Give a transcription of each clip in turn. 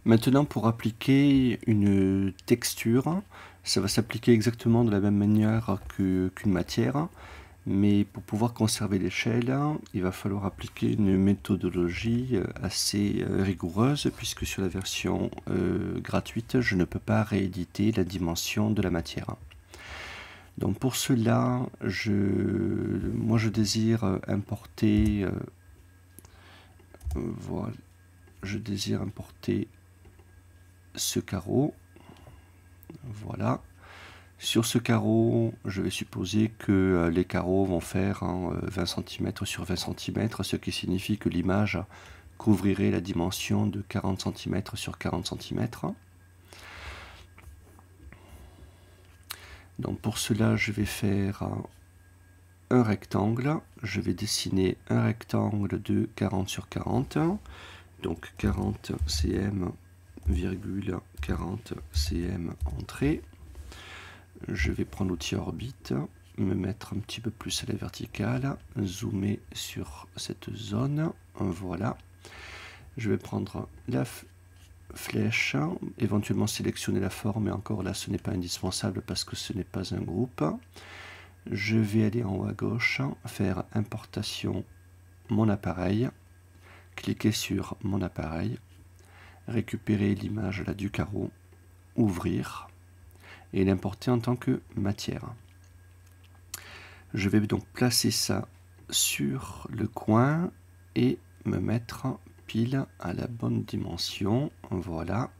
Maintenant, pour appliquer une texture, ça va s'appliquer exactement de la même manière qu'une matière, mais pour pouvoir conserver l'échelle, il va falloir appliquer une méthodologie assez rigoureuse, puisque sur la version gratuite, je ne peux pas rééditer la dimension de la matière. Donc pour cela, moi je désire importer, voilà, je désire importer ce carreau. Voilà. Sur ce carreau, je vais supposer que les carreaux vont faire 20 cm sur 20 cm, ce qui signifie que l'image couvrirait la dimension de 40 cm sur 40 cm. Donc pour cela, je vais faire un rectangle. Je vais dessiner un rectangle de 40 sur 40. Donc 40 cm, 40 cm entrée. Je vais prendre l'outil orbite, me mettre un petit peu plus à la verticale, zoomer sur cette zone, voilà. Je vais prendre la flèche, éventuellement sélectionner la forme, mais encore là ce n'est pas indispensable parce que ce n'est pas un groupe. Je vais aller en haut à gauche, faire importation mon appareil, cliquer sur mon appareil, récupérer l'image là du carreau, ouvrir et l'importer en tant que matière. Je vais donc placer ça sur le coin et me mettre pile à la bonne dimension. Voilà.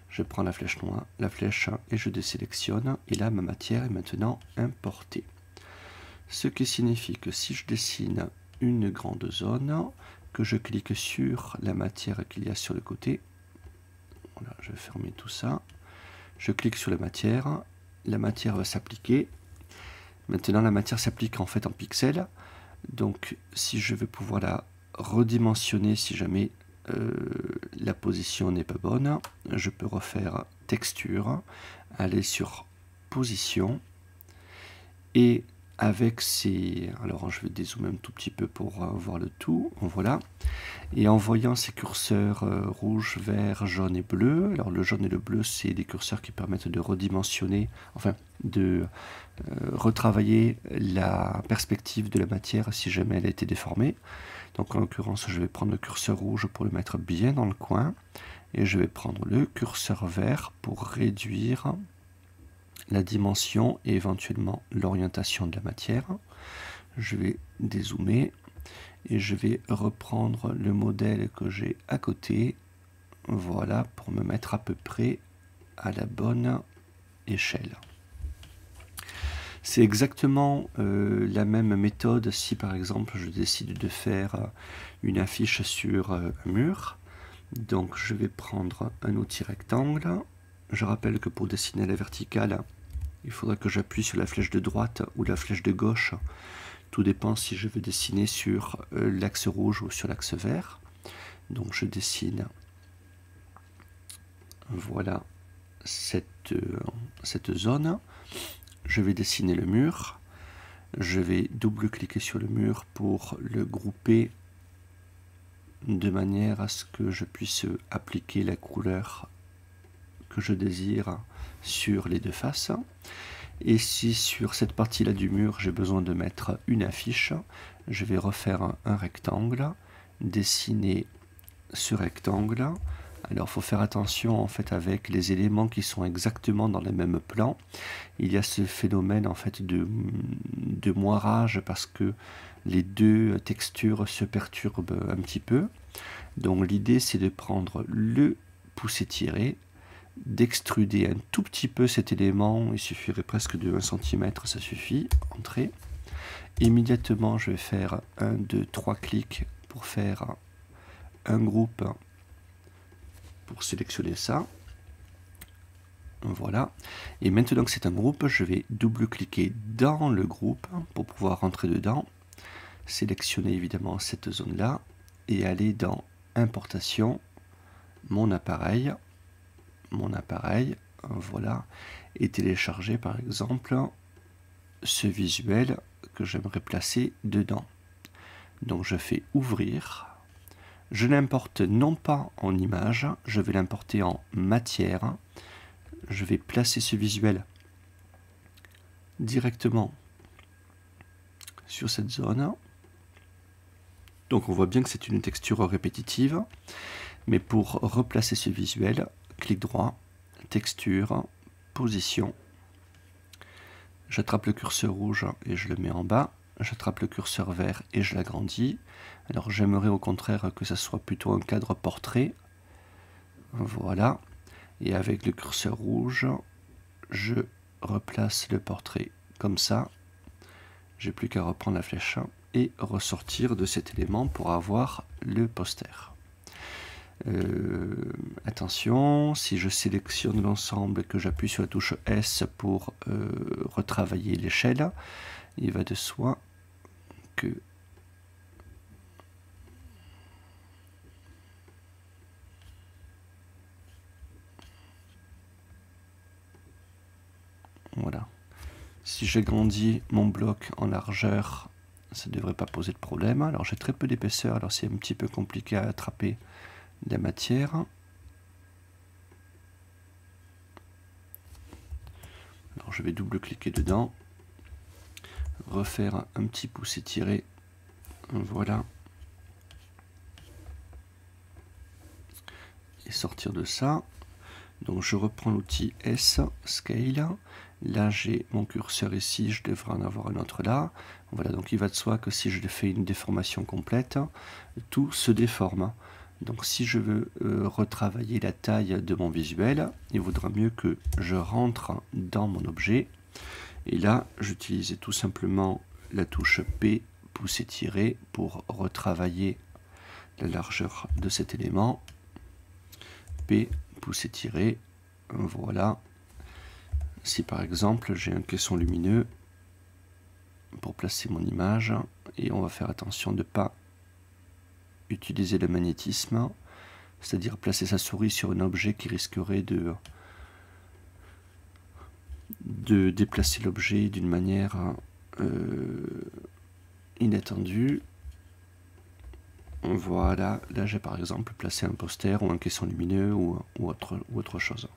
Je prends la flèche noire, la flèche et je désélectionne. Et là, ma matière est maintenant importée. Ce qui signifie que si je dessine une grande zone, que je clique sur la matière qu'il y a sur le côté, voilà, je vais fermer tout ça. Je clique sur la matière va s'appliquer. Maintenant, la matière s'applique en fait en pixels. Donc, si je veux pouvoir la redimensionner, si jamais la position n'est pas bonne, je peux refaire texture, aller sur position et avec ces... Alors, je vais dézoomer un tout petit peu pour voir le tout. Voilà. Et en voyant ces curseurs rouge, vert, jaune et bleu, alors le jaune et le bleu, c'est des curseurs qui permettent de redimensionner, enfin de retravailler la perspective de la matière si jamais elle a été déformée. Donc en l'occurrence, je vais prendre le curseur rouge pour le mettre bien dans le coin, et je vais prendre le curseur vert pour réduire la dimension et éventuellement l'orientation de la matière. Je vais dézoomer. Et je vais reprendre le modèle que j'ai à côté, voilà, pour me mettre à peu près à la bonne échelle. C'est exactement la même méthode si par exemple je décide de faire une affiche sur un mur. Donc je vais prendre un outil rectangle. Je rappelle que pour dessiner à la verticale, il faudra que j'appuie sur la flèche de droite ou la flèche de gauche. Tout dépend si je veux dessiner sur l'axe rouge ou sur l'axe vert. Donc je dessine, voilà, cette zone. Je vais dessiner le mur. Je vais double-cliquer sur le mur pour le grouper de manière à ce que je puisse appliquer la couleur que je désire sur les deux faces. Et si sur cette partie-là du mur, j'ai besoin de mettre une affiche, je vais refaire un rectangle, dessiner ce rectangle. Alors, il faut faire attention en fait avec les éléments qui sont exactement dans le même plan. Il y a ce phénomène en fait de moirage parce que les deux textures se perturbent un petit peu. Donc, l'idée, c'est de prendre le pouce étiré, d'extruder un tout petit peu cet élément, il suffirait presque de 1 cm, ça suffit, entrée. Immédiatement, je vais faire 1, 2, 3 clics pour faire un groupe, pour sélectionner ça. Voilà. Et maintenant que c'est un groupe, je vais double-cliquer dans le groupe pour pouvoir rentrer dedans, sélectionner évidemment cette zone-là, et aller dans Importation, mon appareil, voilà, et télécharger par exemple ce visuel que j'aimerais placer dedans. Donc je fais ouvrir, Je l'importe non pas en image, je vais l'importer en matière. Je vais placer ce visuel directement sur cette zone. Donc on voit bien que c'est une texture répétitive, mais pour replacer ce visuel, clic droit, texture, position. J'attrape le curseur rouge et je le mets en bas. J'attrape le curseur vert et je l'agrandis. Alors j'aimerais au contraire que ça soit plutôt un cadre portrait. Voilà. Et avec le curseur rouge, je replace le portrait comme ça. J'ai plus qu'à reprendre la flèche et ressortir de cet élément pour avoir le poster. Attention, si je sélectionne l'ensemble et que j'appuie sur la touche S pour retravailler l'échelle, il va de soi que voilà. Si j'agrandis mon bloc en largeur, ça ne devrait pas poser de problème. Alors j'ai très peu d'épaisseur, alors c'est un petit peu compliqué à attraper la matière. Alors je vais double-cliquer dedans, refaire un petit pouce étiré, voilà, et sortir de ça. Donc je reprends l'outil S, Scale, là j'ai mon curseur ici, je devrais en avoir un autre là. Voilà, donc il va de soi que si je fais une déformation complète, tout se déforme. Donc si je veux retravailler la taille de mon visuel, il vaudra mieux que je rentre dans mon objet. Et là, j'utilise tout simplement la touche P, pouce étiré, pour retravailler la largeur de cet élément. P, pouce étiré, voilà. Si par exemple j'ai un caisson lumineux pour placer mon image, et on va faire attention de ne pas utiliser le magnétisme, c'est-à-dire placer sa souris sur un objet qui risquerait de déplacer l'objet d'une manière inattendue. Voilà, là j'ai par exemple placé un poster ou un caisson lumineux ou autre chose.